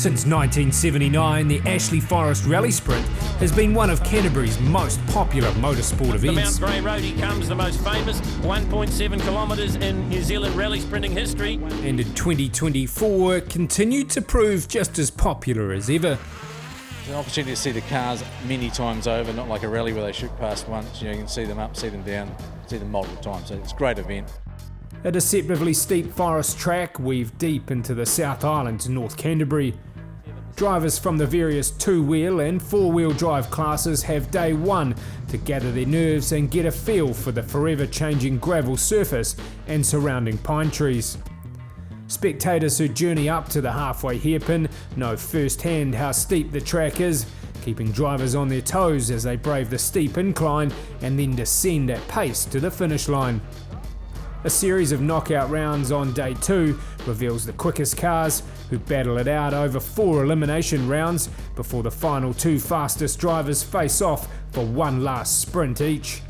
Since 1979, the Ashley Forest Rallysprint has been one of Canterbury's most popular motorsport events. The Mount Grey Road, he comes, the most famous 1.7 kilometres in New Zealand rally sprinting history. And in 2024, continued to prove just as popular as ever. It's an opportunity to see the cars many times over, not like a rally where they shoot past once. You know, you can see them up, see them down, see them multiple times. So it's a great event. A deceptively steep forest track weaved deep into the South Island to North Canterbury. Drivers from the various two-wheel and four-wheel drive classes have day one to gather their nerves and get a feel for the forever-changing gravel surface and surrounding pine trees. Spectators who journey up to the halfway hairpin know firsthand how steep the track is, keeping drivers on their toes as they brave the steep incline and then descend at pace to the finish line. A series of knockout rounds on day two reveals the quickest cars, who battle it out over 4 elimination rounds before the final 2 fastest drivers face off for one last sprint each.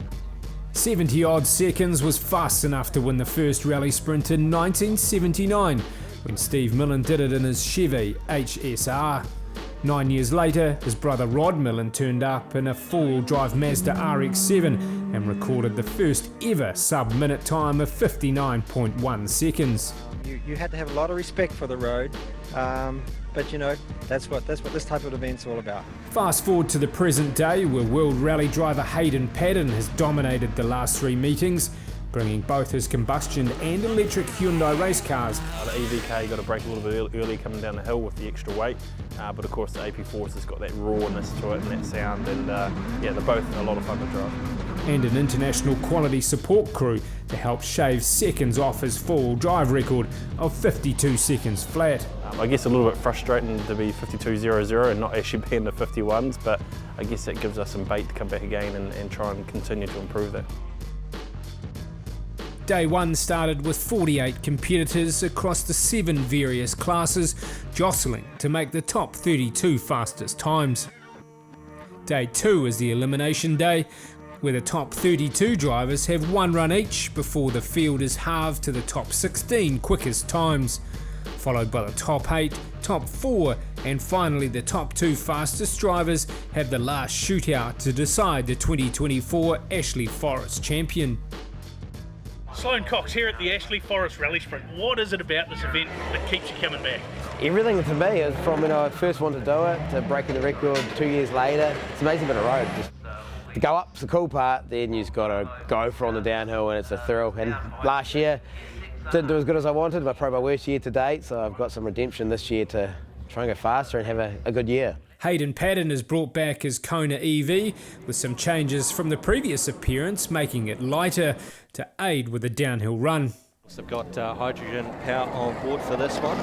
70 odd seconds was fast enough to win the first rally sprint in 1979, when Steve Millen did it in his Chevy HSR. 9 years later, his brother Rod Millen turned up in a four-wheel drive Mazda RX-7 and recorded the first ever sub-minute time of 59.1 seconds. You had to have a lot of respect for the road, but you know, that's what this type of event's all about. Fast forward to the present day, where World Rally driver Hayden Paddon has dominated the last 3 meetings, bringing both his combustion and electric Hyundai race cars. The EVK got to brake a little bit early coming down the hill with the extra weight, but of course the AP4's has got that rawness to it and that sound, and yeah, they're both a lot of fun to drive. And an international quality support crew to help shave seconds off his four-wheel drive record of 52 seconds flat. I guess a little bit frustrating to be 52.00 and not actually be in the 51s, but I guess that gives us some bait to come back again and try and continue to improve that. Day one started with 48 competitors across the 7 various classes, jostling to make the top 32 fastest times. Day 2 is the elimination day, where the top 32 drivers have 1 run each before the field is halved to the top 16 quickest times, followed by the top 8, top 4, and finally the top 2 fastest drivers have the last shootout to decide the 2024 Ashley Forest champion. Slone Cox here at the Ashley Forest Rallysprint. What is it about this event that keeps you coming back? Everything to me is from when I first wanted to do it to breaking the record 2 years later. It's an amazing bit of road. Just to go up's the cool part, then you've got to go for on the downhill and it's a thrill. And last year didn't do as good as I wanted, but probably my worst year to date, so I've got some redemption this year to try and go faster and have a good year. Hayden Paddon has brought back his Kona EV with some changes from the previous appearance, making it lighter to aid with a downhill run. So I've got hydrogen power on board for this one.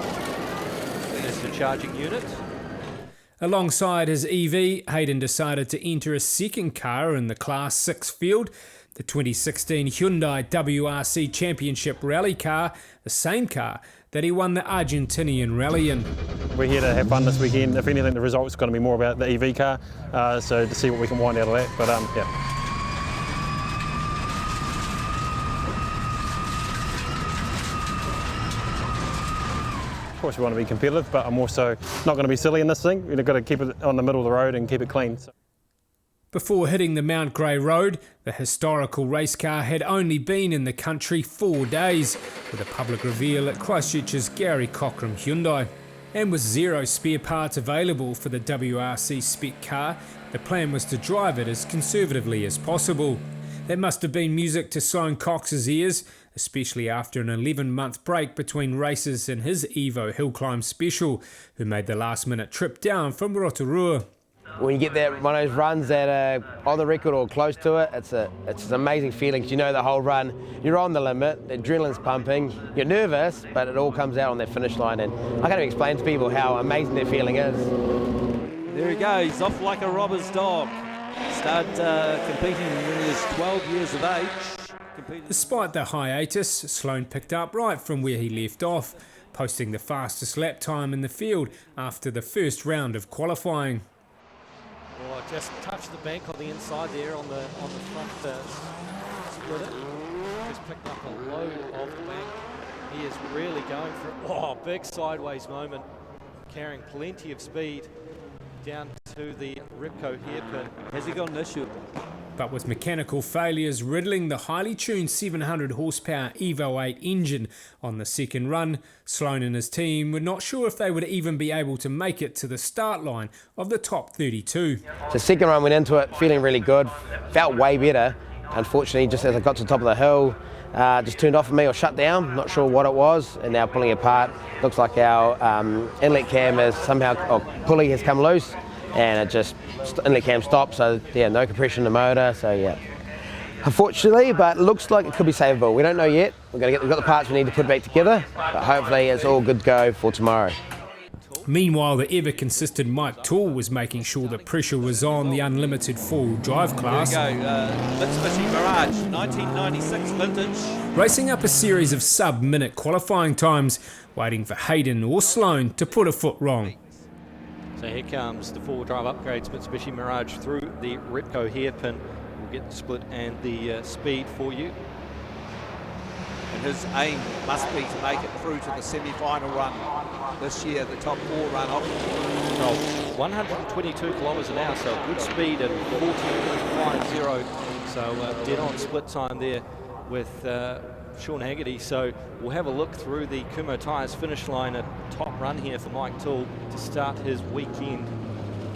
There's the charging unit. Alongside his EV, Hayden decided to enter a second car in the Class 6 field, the 2016 Hyundai WRC Championship rally car, the same car that he won the Argentinian rally in. We're here to have fun this weekend. If anything, the result's going to be more about the EV car, so to see what we can wind out of that, but yeah. Of course we want to be competitive, but I'm also not going to be silly in this thing. We've got to keep it on the middle of the road and keep it clean. Before hitting the Mount Grey Road, the historical race car had only been in the country 4 days, with a public reveal at Christchurch's Gary Cockram Hyundai. And with 0 spare parts available for the WRC spec car, the plan was to drive it as conservatively as possible. That must have been music to Slone Cox's ears, especially after an 11-month break between races in his Evo Hill Climb Special, who made the last-minute trip down from Rotorua. When you get that one of those runs that are on the record or close to it, it's an amazing feeling, because you know the whole run, you're on the limit, the adrenaline's pumping, you're nervous, but it all comes out on that finish line, and I can't even explain to people how amazing that feeling is. There he goes, off like a robber's dog. Started competing when he was 12 years of age. Despite the hiatus, Slone picked up right from where he left off, posting the fastest lap time in the field after the first round of qualifying. Well, just touched the bank on the inside there on the front split it. Just picked up a load of the bank. He is really going for it. Oh, big sideways moment. carrying plenty of speed down to the Repco hairpin. Has he got an issue? But with mechanical failures riddling the highly tuned 700 horsepower Evo 8 engine on the second run, Slone and his team were not sure if they would even be able to make it to the start line of the top 32. The second run went into it feeling really good, felt way better. Unfortunately, just as I got to the top of the hill, just turned off for me or shut down, not sure what it was, and now pulling apart. Looks like our inlet cam is somehow, or pulley has come loose, and it just, inlet cam stopped, so yeah, no compression in the motor, so yeah. Unfortunately, but it looks like it could be savable. We don't know yet. We've got the parts we need to put back together, but hopefully it's all good to go for tomorrow. Meanwhile, the ever-consistent Mike Toole was making sure the pressure was on the unlimited four-wheel drive class. Here we go, Mitsubishi Mirage, 1996 vintage. Racing up a series of sub-minute qualifying times, waiting for Hayden or Slone to put a foot wrong. So here comes the four-wheel drive upgrades, Mitsubishi Mirage through the Repco hairpin. We'll get the split and the speed for you. And his aim must be to make it through to the semi-final run this year, the top four run off. Well, 122 kilometres an hour, so good speed at 14.50. So dead on split time there with Sean Haggerty. So we'll have a look through the Kumho Tyres finish line, a top run here for Mike Toole to start his weekend.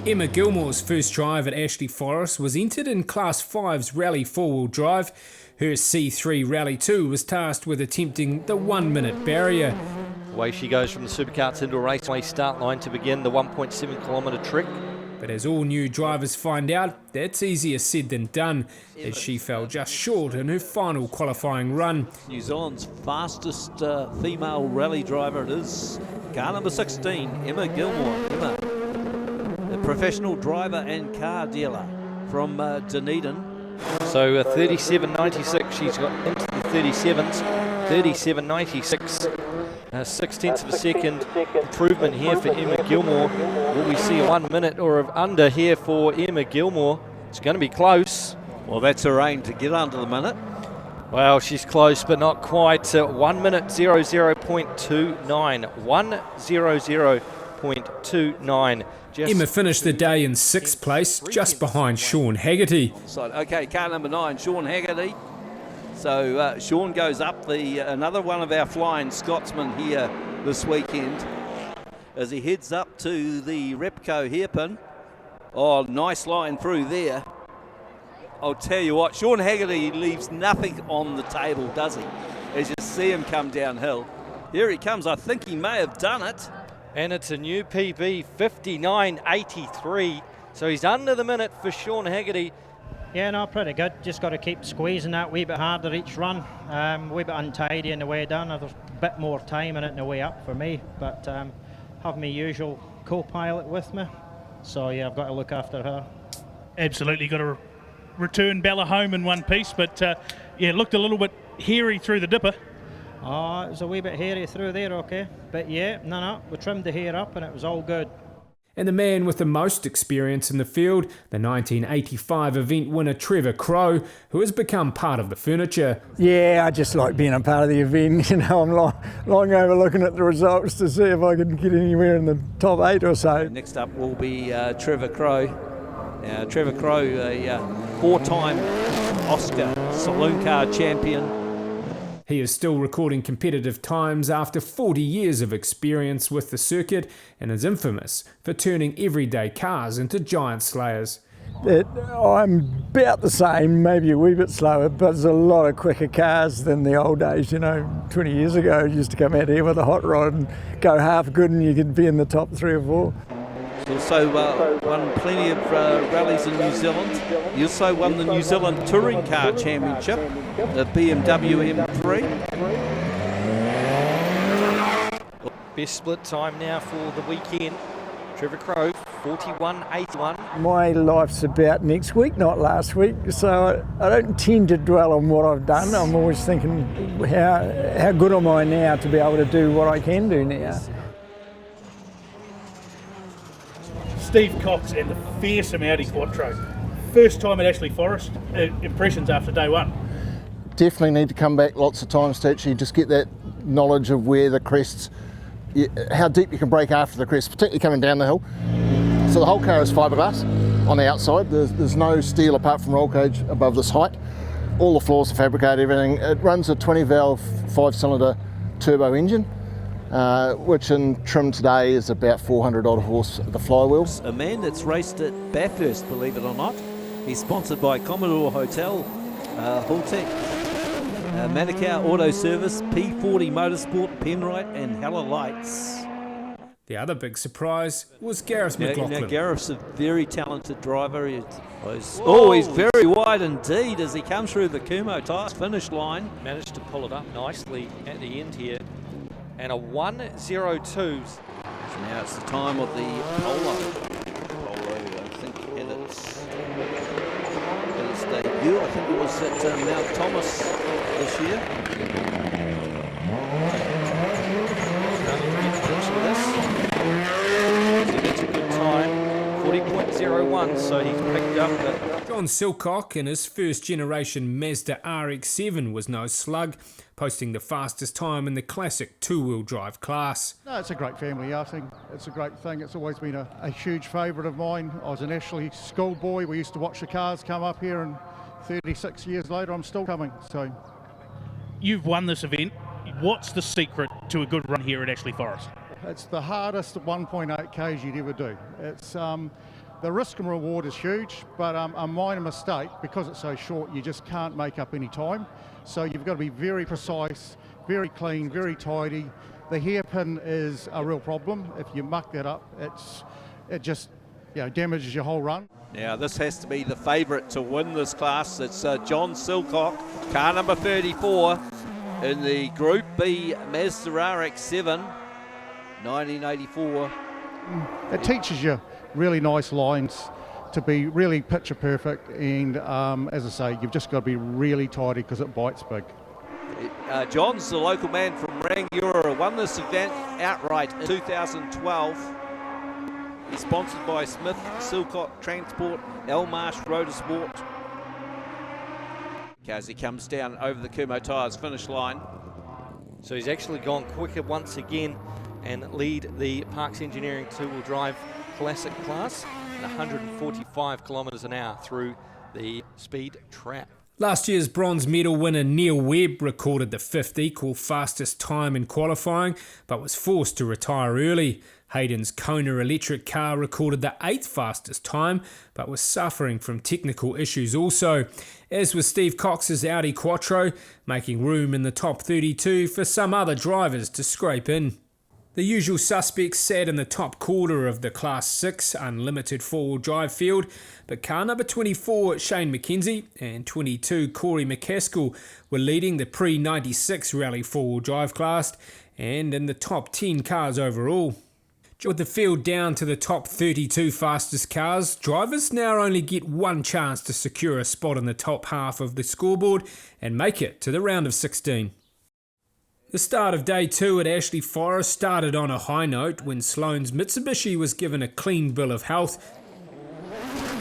Emma Gilmore's first drive at Ashley Forest was entered in Class 5's Rally 4-wheel drive. Her C3 Rally 2 was tasked with attempting the 1-minute barrier. Away she goes from the Superkarts Indoor Raceway start line to begin the 1.7 kilometre trick. But as all new drivers find out, that's easier said than done, as she fell just short in her final qualifying run. New Zealand's fastest female rally driver, it is car number 16, Emma Gilmore. Emma, a professional driver and car dealer from Dunedin. So 37.96, she's got into the 37s, 37.96. 6/10 of a second improvement here for Emma Gilmore. Will we see a 1 minute or under here for Emma Gilmore? It's going to be close. Well, that's her aim, to get under the minute. Well, she's close, but not quite. 1 minute 00.29. 1:00.29. Emma finished the day in 6th place, just behind Sean Haggerty. Okay, car number 9, Sean Haggerty. So Sean goes up, another one of our flying Scotsmen here this weekend, as he heads up to the Repco hairpin. Oh, nice line through there. I'll tell you what, Sean Haggerty leaves nothing on the table, does he? As you see him come downhill. Here he comes, I think he may have done it. And it's a new PB, 59.83. So he's under the minute for Sean Haggerty. Yeah, no, pretty good. Just got to keep squeezing that wee bit harder each run. A wee bit untidy in the way down. There's a bit more time in it in the way up for me. But have my usual co-pilot with me. So yeah, I've got to look after her. Absolutely got to return Bella home in one piece. But yeah, it looked a little bit hairy through the dipper. Oh, it was a wee bit hairy through there, okay. But yeah, no, we trimmed the hair up and it was all good. And the man with the most experience in the field, the 1985 event winner Trevor Crowe, who has become part of the furniture. Yeah, I just like being a part of the event. You know, I'm long over looking at the results to see if I can get anywhere in the top 8 or so. Next up will be Trevor Crowe. Trevor Crowe, a 4-time Oscar saloon car champion. He is still recording competitive times after 40 years of experience with the circuit and is infamous for turning everyday cars into giant slayers. I'm about the same, maybe a wee bit slower, but there's a lot of quicker cars than the old days. You know, 20 years ago, you used to come out here with a hot rod and go half good and you could be in the top 3 or 4. You also won plenty of rallies in New Zealand. You also won the New Zealand Touring Car Championship, the BMW M3. Best split time now for the weekend. Trevor Crowe, 41.81. My life's about next week, not last week, so I don't tend to dwell on what I've done. I'm always thinking, how good am I now to be able to do what I can do now? Steve Cox and the fearsome Audi Quattro. First time at Ashley Forest, impressions after day one? Definitely need to come back lots of times to actually just get that knowledge of where the crests how deep you can brake after the crest, particularly coming down the hill. So the whole car is fiberglass on the outside. There's no steel apart from roll cage above this height. All the floors are fabricated, everything. It runs a 20-valve, 5-cylinder turbo engine, which in trim today is about 400 odd horse at the flywheels. A man that's raced at Bathurst, believe it or not. He's sponsored by Commodore Hotel, Haltech, Manukau Auto Service, P40 Motorsport, Penrite and Hella Lights. The other big surprise was Gareth McLaughlin. Now Gareth's a very talented driver. He's very wide indeed as he comes through the Kumho Tyres finish line. Managed to pull it up nicely at the end here. And a 1:02. So now it's the time of the Polo. Polo, I think, had its debut. I think it was at Mount Thomas this year. That's a good time, 40.01, so he's picked up the... John Silcock in his first generation Mazda RX-7 was no slug, posting the fastest time in the classic two-wheel drive class. No, it's a great family outing. It's a great thing. It's always been a huge favourite of mine. I was an Ashley schoolboy. We used to watch the cars come up here, and 36 years later I'm still coming. So, you've won this event. What's the secret to a good run here at Ashley Forest? It's the hardest 1.8 Ks you'd ever do. It's the risk and reward is huge, but a minor mistake, because it's so short, you just can't make up any time. So you've got to be very precise, very clean, very tidy. The hairpin is a real problem. If you muck that up, it just damages your whole run. Now this has to be the favourite to win this class. It's John Silcock, car number 34 in the Group B Mazda RX-7, 1984. It teaches you really nice lines to be really picture perfect, and as I say, you've just got to be really tidy because it bites big. John's the local man from Rangiora, won this event outright in 2012. He's sponsored by Smith, Silcock Transport, Elmarsh Motorsport. As he comes down over the Kumho Tyres finish line. So he's actually gone quicker once again and lead the Parks Engineering two-wheel drive classic class at 145 kilometres an hour through the speed trap. Last year's bronze medal winner Neil Webb recorded the 5th equal fastest time in qualifying, but was forced to retire early. Hayden's Kona electric car recorded the 8th fastest time, but was suffering from technical issues also, as was Steve Cox's Audi Quattro, making room in the top 32 for some other drivers to scrape in. The usual suspects sat in the top quarter of the Class 6 unlimited four-wheel drive field, but car number 24 Shane McKenzie and 22 Corey McCaskill were leading the pre-96 Rally four-wheel drive class and in the top 10 cars overall. With the field down to the top 32 fastest cars, drivers now only get one chance to secure a spot in the top half of the scoreboard and make it to the round of 16. The start of day 2 at Ashley Forest started on a high note when Sloane's Mitsubishi was given a clean bill of health.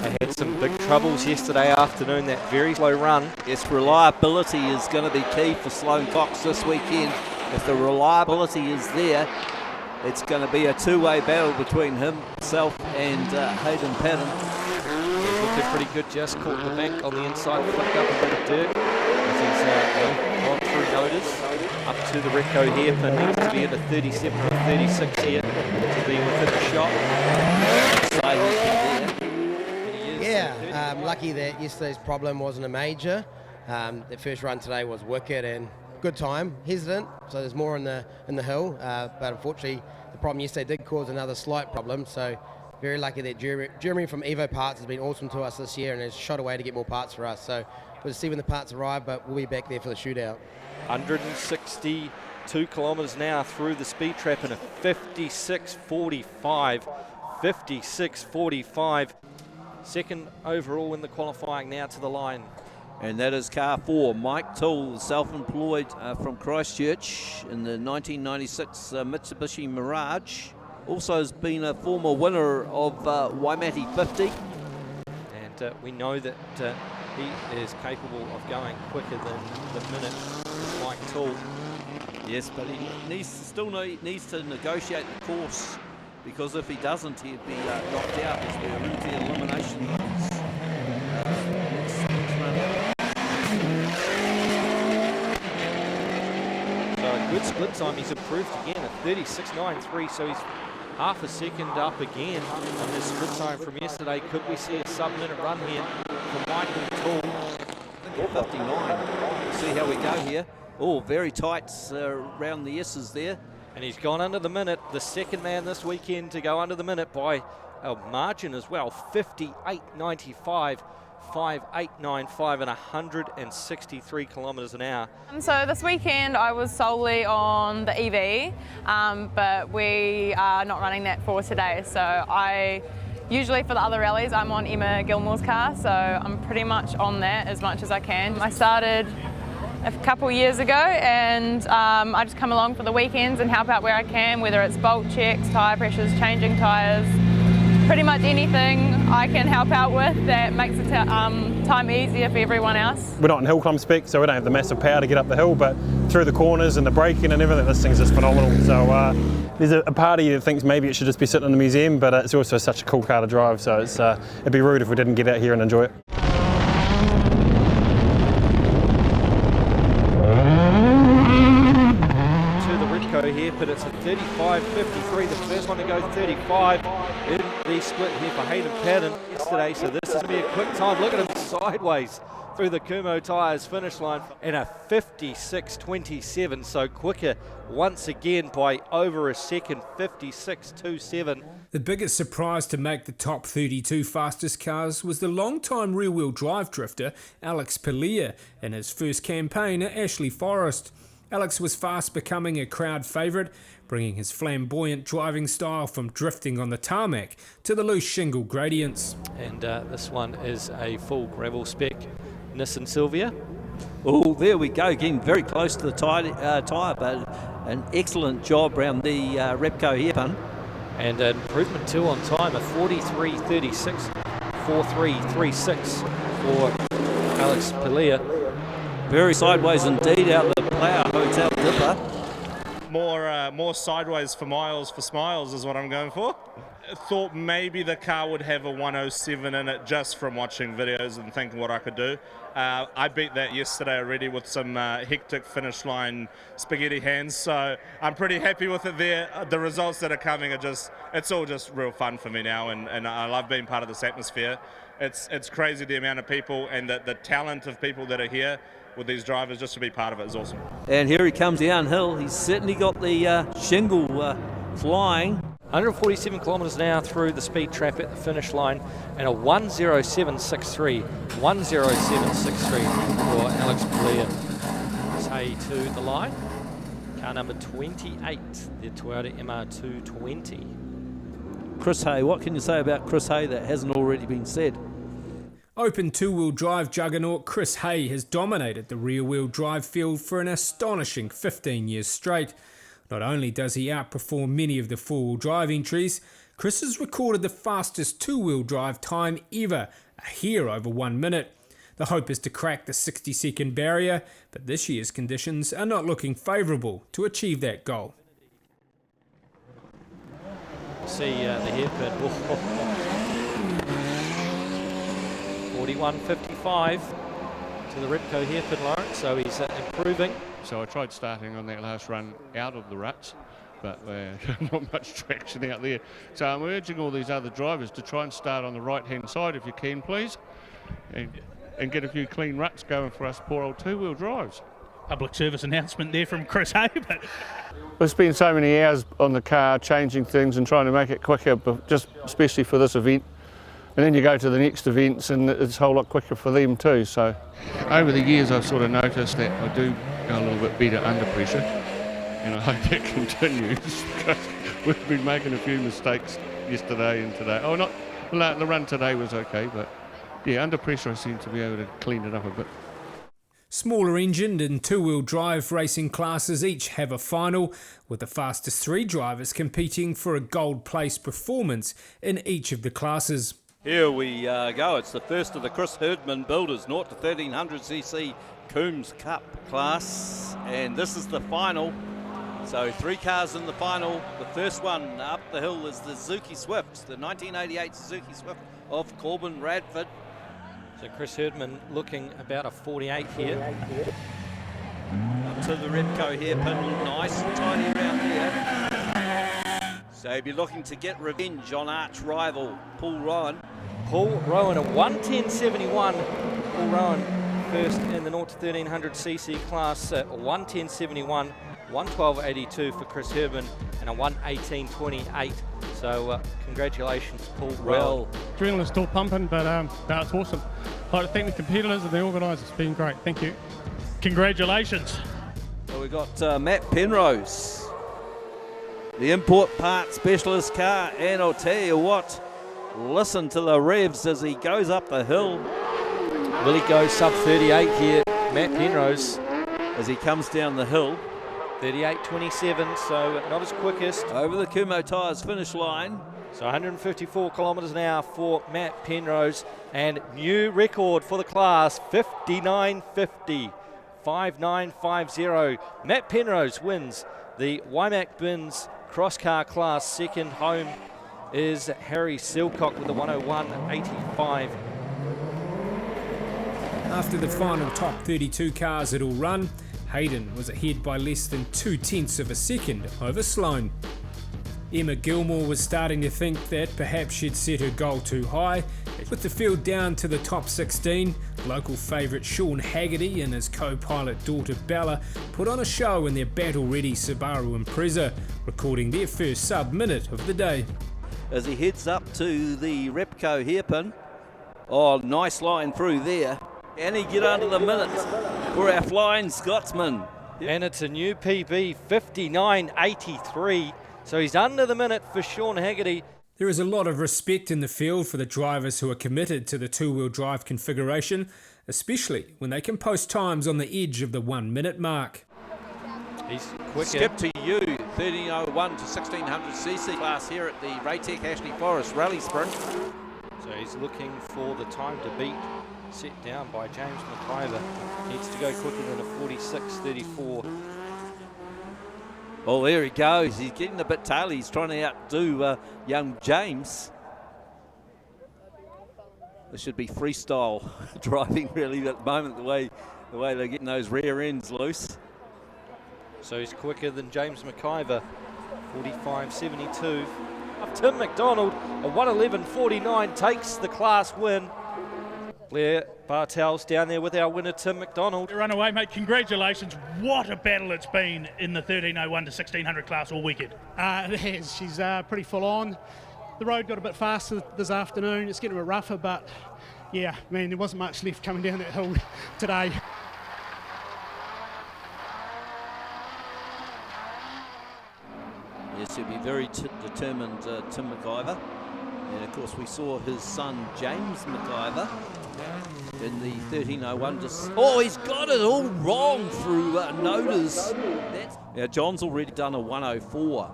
They had some big troubles yesterday afternoon, that very slow run. Yes, reliability is going to be key for Slone Cox this weekend. If the reliability is there, it's going to be a two-way battle between himself and Hayden Paddon. Looking pretty good, just caught the bank on the inside, flicked up a bit of dirt. As he's gone through notice, up to the Recco hairpin, needs to be at a 37 or 36 here to be within the shot. Yeah, lucky that yesterday's problem wasn't a major. The first run today was wicked and good time, hesitant, so there's more in the hill, but unfortunately the problem yesterday did cause another slight problem, so very lucky that Jeremy from Evo Parts has been awesome to us this year and has shot away to get more parts for us, so we'll see when the parts arrive, but we'll be back there for the shootout. 162 kilometres an hour through the speed trap in a 56.45. Second overall in the qualifying now to the line. And that is car 4, Mike Toole, self-employed from Christchurch in the 1996 Mitsubishi Mirage. Also has been a former winner of Waimate 50. And we know that he is capable of going quicker than the minute with Mike Toole. Yes, but he still needs to negotiate the course, because if he doesn't, he'd be knocked out as we're into the elimination. So a good split time. He's improved again at 36.93, so he's half a second up again on this split time from yesterday. Could we see a sub-minute run here for Michael Toole? 59. See how we go here. Oh, very tight around the S's there. And he's gone under the minute, the second man this weekend to go under the minute by a margin as well, 58.95, 58.95 and 163 kilometres an hour. So this weekend I was solely on the EV, but we are not running that for today. So usually for the other rallies I'm on Emma Gilmore's car, so I'm pretty much on that as much as I can. I started a couple years ago, and I just come along for the weekends and help out where I can, whether it's bolt checks, tyre pressures, changing tyres, pretty much anything I can help out with that makes the time easier for everyone else. We're not in hill climb spec, so we don't have the massive power to get up the hill, but through the corners and the braking and everything, this thing's just phenomenal. So there's a party that thinks maybe it should just be sitting in the museum, but it's also such a cool car to drive, so it'd be rude if we didn't get out here and enjoy it. Here, but it's a 35.53, the first one to go 35 in the split here for Hayden Paddon yesterday, so this is going to be a quick time. Look at him sideways through the Kumo tyres finish line, and a 56.27, so quicker once again by over a second, 56.27. The biggest surprise to make the top 32 fastest cars was the long-time rear-wheel drive drifter Alex Pellier in his first campaign at Ashley Forest. Alex was fast becoming a crowd favourite, bringing his flamboyant driving style from drifting on the tarmac to the loose shingle gradients. And this one is a full gravel spec Nissan Silvia. Oh, there we go, getting very close to the tyre, but an excellent job around the Repco hairpin. And an improvement too on time, a 43.36, 43.36 for Alex Pellier. Very sideways indeed out of the Plough Hotel Dipper. More sideways for smiles is what I'm going for. I thought maybe the car would have a 107 in it just from watching videos and thinking what I could do. I beat that yesterday already with some hectic finish line spaghetti hands, so I'm pretty happy with it there. The results that are coming are it's all just real fun for me now, and I love being part of this atmosphere. It's crazy the amount of people and the talent of people that are here with these drivers. Just to be part of it is awesome. And here he comes downhill. He's certainly got the shingle flying. 147 kilometres an hour through the speed trap at the finish line, and a 107.63 for Alex Pellier. Say to the line, car number 28, the Toyota MR220. Chris Hay, what can you say about Chris Hay that hasn't already been said? Open two-wheel drive juggernaut Chris Hay has dominated the rear-wheel drive field for an astonishing 15 years straight. Not only does he outperform many of the four-wheel drive entries, Chris has recorded the fastest two-wheel drive time ever, a hair over 1 minute. The hope is to crack the 60-second barrier, but this year's conditions are not looking favourable to achieve that goal. See the hairpin. 41.55 to the Repco hairpin, Lawrence, so he's improving. So I tried starting on that last run out of the ruts, but not much traction out there. So I'm urging all these other drivers to try and start on the right-hand side if you can, please, and get a few clean ruts going for us poor old two-wheel drives. Public service announcement there from Chris Hay, but We've spent so many hours on the car changing things and trying to make it quicker, just especially for this event. And then you go to the next events and it's a whole lot quicker for them too. So over the years I've sort of noticed that I do go a little bit better under pressure, and I hope that continues because we've been making a few mistakes yesterday and today. Oh, the run today was okay, but yeah, under pressure I seem to be able to clean it up a bit. Smaller engined and two-wheel drive racing classes each have a final, with the fastest three drivers competing for a gold place performance in each of the classes. Here we go. It's the first of the Chris Herdman Builders 0 to 1300cc Coombs Cup class, and this is the final. So 3 cars in the final. The first one up the hill is the Suzuki Swift, the 1988 Suzuki Swift of Corbin Radford. So Chris Herdman looking about a 48 here. Up to the Repco hairpin, nice and tidy around there. So he'll be looking to get revenge on arch rival Paul Rowan. Paul Rowan, a 110.71. Paul Rowan first in the 0 to 1300cc class at 110.71. 112.82 for Chris Herdman and a 118.28. So congratulations, Paul Rowan. Adrenaline's still pumping, but it's awesome. I'd like to thank the competitors and the organisers. It's been great. Thank you. Congratulations. So we've got Matt Penrose, the import part specialist car, and I'll tell you what, listen to the revs as he goes up the hill. Will he go sub 38 here, Matt Penrose, as he comes down the hill? 38.27, so not his quickest. Over the Kumho Tyres finish line. So 154 kilometres an hour for Matt Penrose, and new record for the class, 59.50, 59.50. Matt Penrose wins the Wymack Bins cross car class. Second home is Harry Silcock with the 101.85. After the final top 32 cars had all run, Hayden was ahead by less than 0.2 of a second over Sloane. Emma Gilmore was starting to think that perhaps she'd set her goal too high. With the field down to the top 16, local favourite Sean Haggerty and his co-pilot daughter Bella put on a show in their battle-ready Subaru Impreza, recording their first sub-minute of the day. As he heads up to the Repco hairpin, oh, nice line through there. And he get under the minute for our flying Scotsman. And it's a new PB, 59.83. So he's under the minute for Sean Haggerty. There is a lot of respect in the field for the drivers who are committed to the two-wheel drive configuration, especially when they can post times on the edge of the 1 minute mark. He's quicker. Skip to you, 1301 to 1600cc class here at the Raytech Ashley Forest Rallysprint. So he's looking for the time to beat, set down by James McIver. Needs to go quicker than a 46.34. Oh, there he goes. He's getting a bit taily. He's trying to outdo young James. This should be freestyle driving really at the moment, the way they're getting those rear ends loose. So he's quicker than James McIver, 45.72. Tim McDonald, a 111.49, takes the class win. Blair Bartels down there with our winner, Tim McDonald. Run away, mate. Congratulations. What a battle it's been in the 1301 to 1600 class all weekend. It has. She's pretty full on. The road got a bit faster this afternoon. It's getting a bit rougher, but yeah, man, there wasn't much left coming down that hill today. Yes, he'll be very determined, Tim McIver. And of course, we saw his son James McIver in the 1301. Oh, he's got it all wrong through Nodas. Now, John's already done a 104.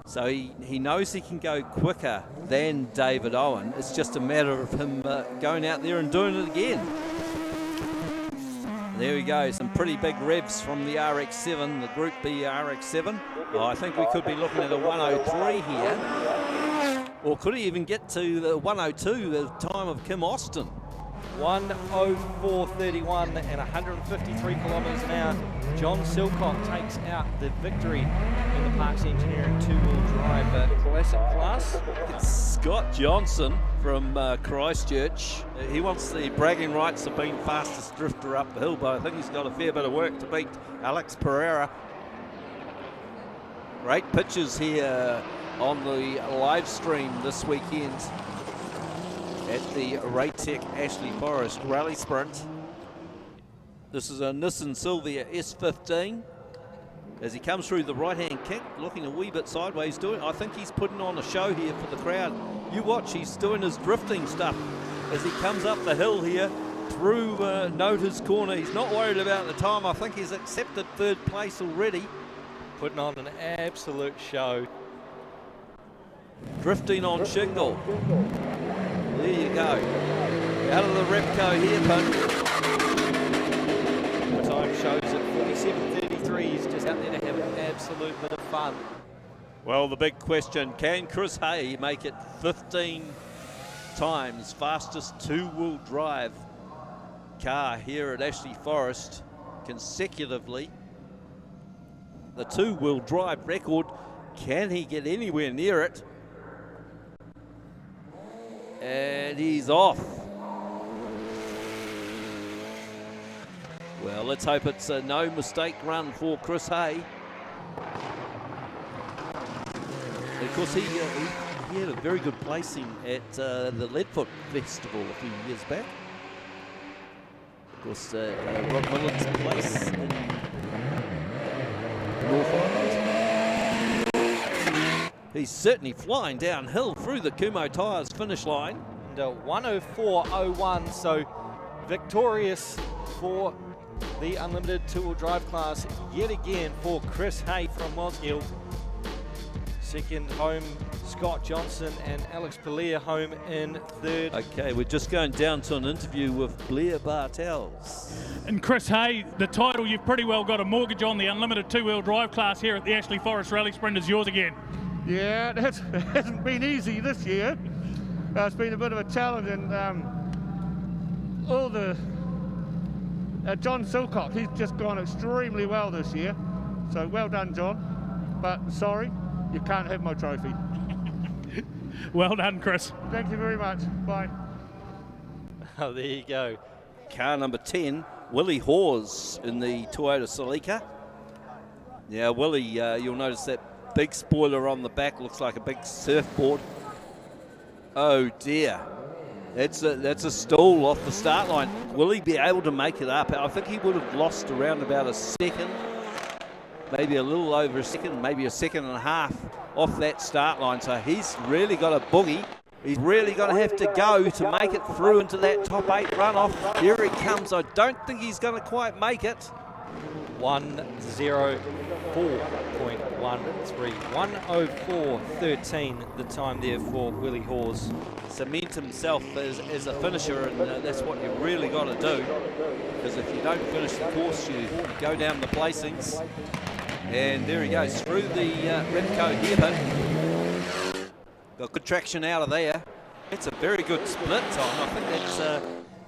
So he knows he can go quicker than David Owen. It's just a matter of him going out there and doing it again. There we go, some pretty big revs from the RX-7, the Group B RX-7. Oh, I think we could be looking at a 103 here. Or could he even get to the 102, the time of Kim Austin? 104.31 and 153 kilometres an hour. John Silcock takes out the victory in the Parks Engineering two-wheel drive classic class. It's Scott Johnson from Christchurch. He wants the bragging rights of being fastest drifter up the hill, but I think he's got a fair bit of work to beat Alex Pereira. Great pictures here on the live stream this weekend at the Raytech Ashley Forest Rallysprint. This is a Nissan Silvia S15. As he comes through the right-hand kick, looking a wee bit sideways, I think he's putting on a show here for the crowd. You watch, he's doing his drifting stuff as he comes up the hill here through Nota's corner. He's not worried about the time. I think he's accepted third place already. Putting on an absolute show. Drifting on shingle. There you go. Out of the Repco hairpin. The time shows at 47.33. He's just out there to have an absolute bit of fun. Well, the big question, can Chris Hay make it 15 times fastest two-wheel drive car here at Ashley Forest consecutively? The two-wheel drive record, can he get anywhere near it? And he's off. Well, let's hope it's a no mistake run for Chris Hay. Of course, he had a very good placing at the Leadfoot Festival a few years back. Of course, Rob Millen's place in North Island. He's certainly flying downhill through the Kumo Tyres finish line. And 104.01, so victorious for the unlimited two-wheel drive class yet again for Chris Hay from Mosgiel. Second home, Scott Johnson, and Alex Pellier home in third. Okay, we're just going down to an interview with Blair Bartels. And Chris Hay, the title, you've pretty well got a mortgage on. The unlimited two-wheel drive class here at the Ashley Forest Rallysprint is yours again. Yeah, it hasn't been easy this year. It's been a bit of a challenge, and John Silcock, he's just gone extremely well this year. So well done, John. But sorry, you can't have my trophy. Well done, Chris. Thank you very much. Bye. Oh, there you go. Car number 10, Willie Hawes in the Toyota Celica. Yeah, Willie, you'll notice that big spoiler on the back looks like a big surfboard. Oh dear. That's a stall off the start line. Will he be able to make it up? I think he would have lost around about a second, maybe a little over a second, maybe a second and a half off that start line. So he's really got a boogie. He's really going to have to go to make it through into that top 8 runoff. Here he comes. I don't think he's going to quite make it. 1:04.13. 1:04.13 the time there for Willie Hawes. Cement himself as a finisher, and that's what you really got to do. Because if you don't finish the course, you go down the placings. And there he goes through the Repco hairpin. Got good traction out of there. It's a very good split time. I think that's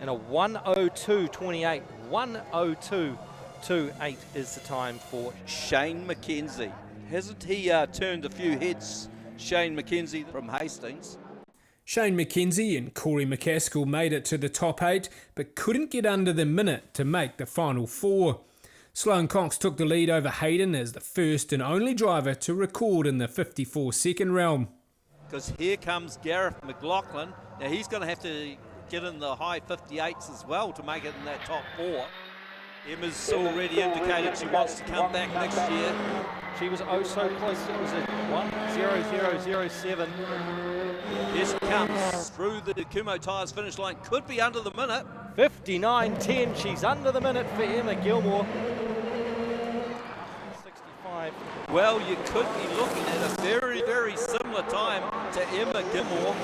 and a 1:02.28. 1:02.28 is the time for Shane McKenzie. Hasn't he turned a few heads, Shane McKenzie from Hastings? Shane McKenzie and Corey McCaskill made it to the top 8, but couldn't get under the minute to make the final 4. Slone Cox took the lead over Hayden as the first and only driver to record in the 54-second realm. Because here comes Gareth McLaughlin. Now he's going to have to get in the high 58s as well to make it in that top 4. Emma's already indicated she wants to come back next year. She was oh so close. It was at 1:00.07. Here she comes through the Kumo Tyres finish line. Could be under the minute. 59.10. She's under the minute for Emma Gilmore. 65. Well, you could be looking at a very, very similar time to Emma Gilmore.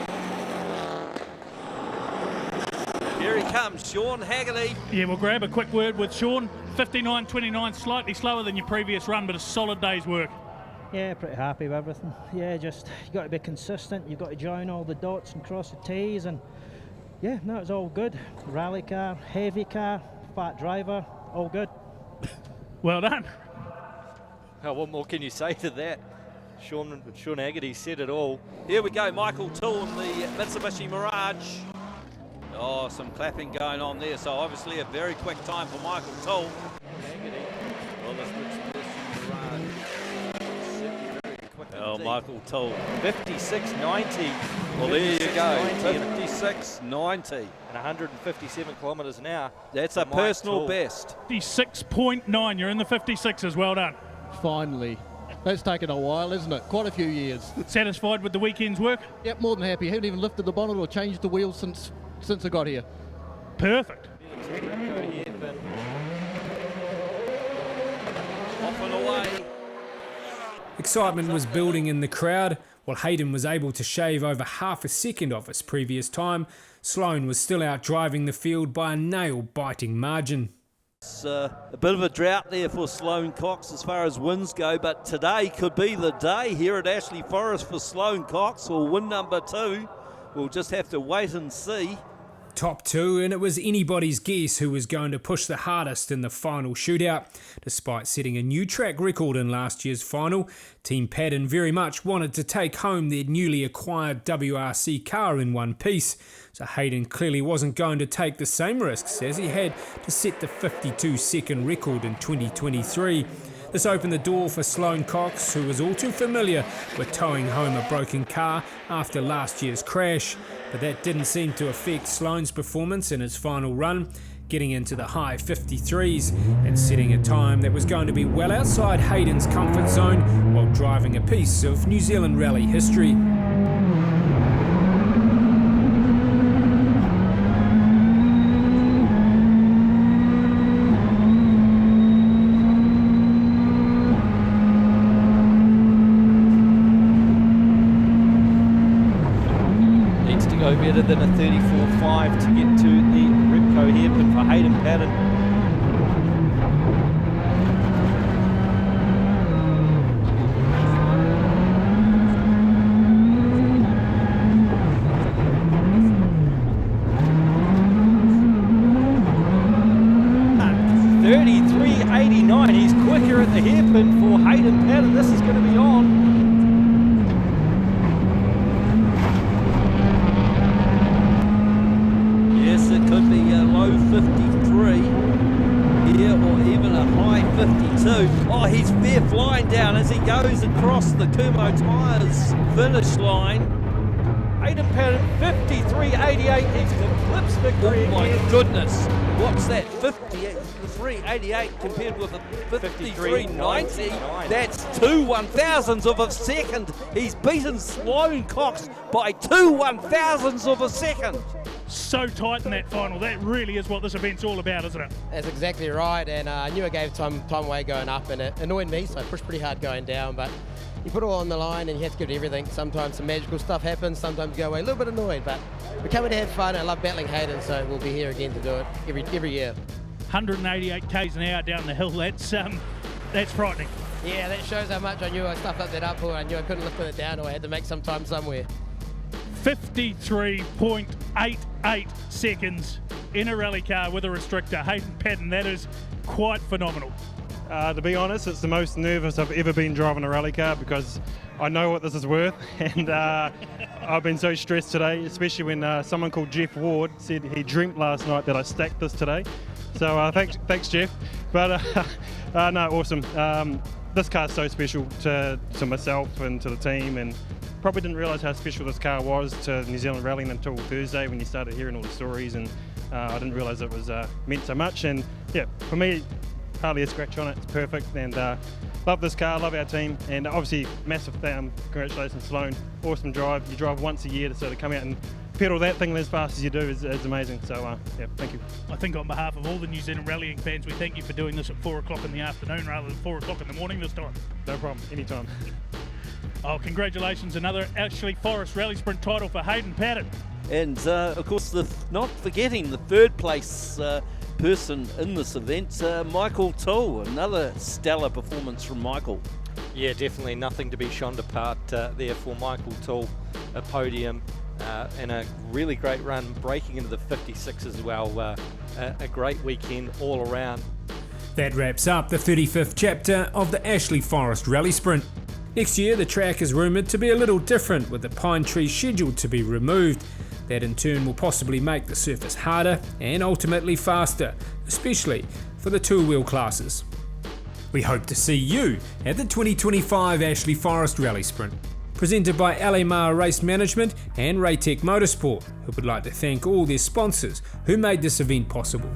Here he comes, Sean Haggerty. Yeah, we'll grab a quick word with Sean. 59.29, slightly slower than your previous run, but a solid day's work. Yeah, pretty happy with everything. Yeah, just you got to be consistent. You've got to join all the dots and cross the T's, and yeah, no, it's all good. Rally car, heavy car, fat driver, all good. Well done. Oh, what more can you say to that? Sean Haggerty said it all. Here we go, Michael Toole in the Mitsubishi Mirage. Oh, some clapping going on there. So obviously a very quick time for Michael Toole. Well, this Mitsubishi Mirage. Very quick. Oh, Michael Toole. 56.90. Well, there you go. 56.90. And 157 kilometres an hour. That's a personal best. 56.9. You're in the 56s. Well done. Finally. That's taken a while, isn't it? Quite a few years. Satisfied with the weekend's work? Yep, more than happy. Haven't even lifted the bonnet or changed the wheels since I got here. Perfect. Off and away. Excitement was building in the crowd. While Hayden was able to shave over half a second off his previous time, Slone was still out driving the field by a nail-biting margin. It's a bit of a drought there for Slone Cox as far as wins go, but today could be the day here at Ashley Forest for Slone Cox, or win number 2. We'll just have to wait and see. Top 2, and it was anybody's guess who was going to push the hardest in the final shootout. Despite setting a new track record in last year's final, Team Paddon very much wanted to take home their newly acquired WRC car in one piece, so Hayden clearly wasn't going to take the same risks as he had to set the 52-second record in 2023. This opened the door for Slone Cox, who was all too familiar with towing home a broken car after last year's crash. But that didn't seem to affect Slone's performance in his final run, getting into the high 53s and setting a time that was going to be well outside Hayden's comfort zone while driving a piece of New Zealand rally history. Better than a 34.5 to get to the Repco hairpin for Hayden Paddon. .33.89. He's quicker at the hairpin for Hayden Paddon. This is going to be on. Could be a low 53 here, or even a high 52. Oh, he's fair flying down as he goes across the Kumo Tyres finish line. Hayden Paddon, 53.88. He's eclipsed victory. Oh my goodness. What's that? 53.88 compared with a 53.90. That's 2 1,000ths of a second. He's beaten Slone Cox by 2 1,000ths of a second. So tight in that final. That really is what this event's all about, isn't it? That's exactly right, and I knew I gave time away going up, and it annoyed me, so I pushed pretty hard going down, but you put it all on the line and you have to give it everything. Sometimes some magical stuff happens, sometimes you go away a little bit annoyed, but we're coming to have fun. I love battling Hayden, so we'll be here again to do it every year. 188 k's an hour down the hill, that's frightening. Yeah, that shows how much I knew I stuffed up that up, or I knew I couldn't lift it down, or I had to make some time somewhere. 53.88 seconds in a rally car with a restrictor. Hayden Paddon, that is quite phenomenal. To be honest, it's the most nervous I've ever been driving a rally car, because I know what this is worth, and I've been so stressed today, especially when someone called Jeff Ward said he dreamt last night that I stacked this today. So thanks Jeff. But no, awesome. This car's so special to myself and to the team, and probably didn't realise how special this car was to New Zealand rallying until Thursday when you started hearing all the stories, and I didn't realise it was meant so much. And yeah, for me, hardly a scratch on it. It's perfect, and love this car, love our team, and obviously massive congratulations Slone. Awesome drive. You drive once a year, so to come out and pedal that thing as fast as you do is amazing. So yeah, thank you. I think on behalf of all the New Zealand rallying fans, we thank you for doing this at 4 o'clock in the afternoon rather than 4 o'clock in the morning this time. No problem, anytime. Oh, congratulations, another Ashley Forest Rallysprint title for Hayden Paddon. And of course, not forgetting the third place person in this event, Michael Toole. Another stellar performance from Michael. Yeah, definitely nothing to be shunned apart there for Michael Toole. A podium and a really great run, breaking into the 56 as well. A great weekend all around. That wraps up the 35th chapter of the Ashley Forest Rallysprint. Next year, the track is rumoured to be a little different, with the pine trees scheduled to be removed. That in turn will possibly make the surface harder and ultimately faster, especially for the two-wheel classes. We hope to see you at the 2025 Ashley Forest Rallysprint, presented by Alemar Race Management and Raytech Motorsport, who would like to thank all their sponsors who made this event possible.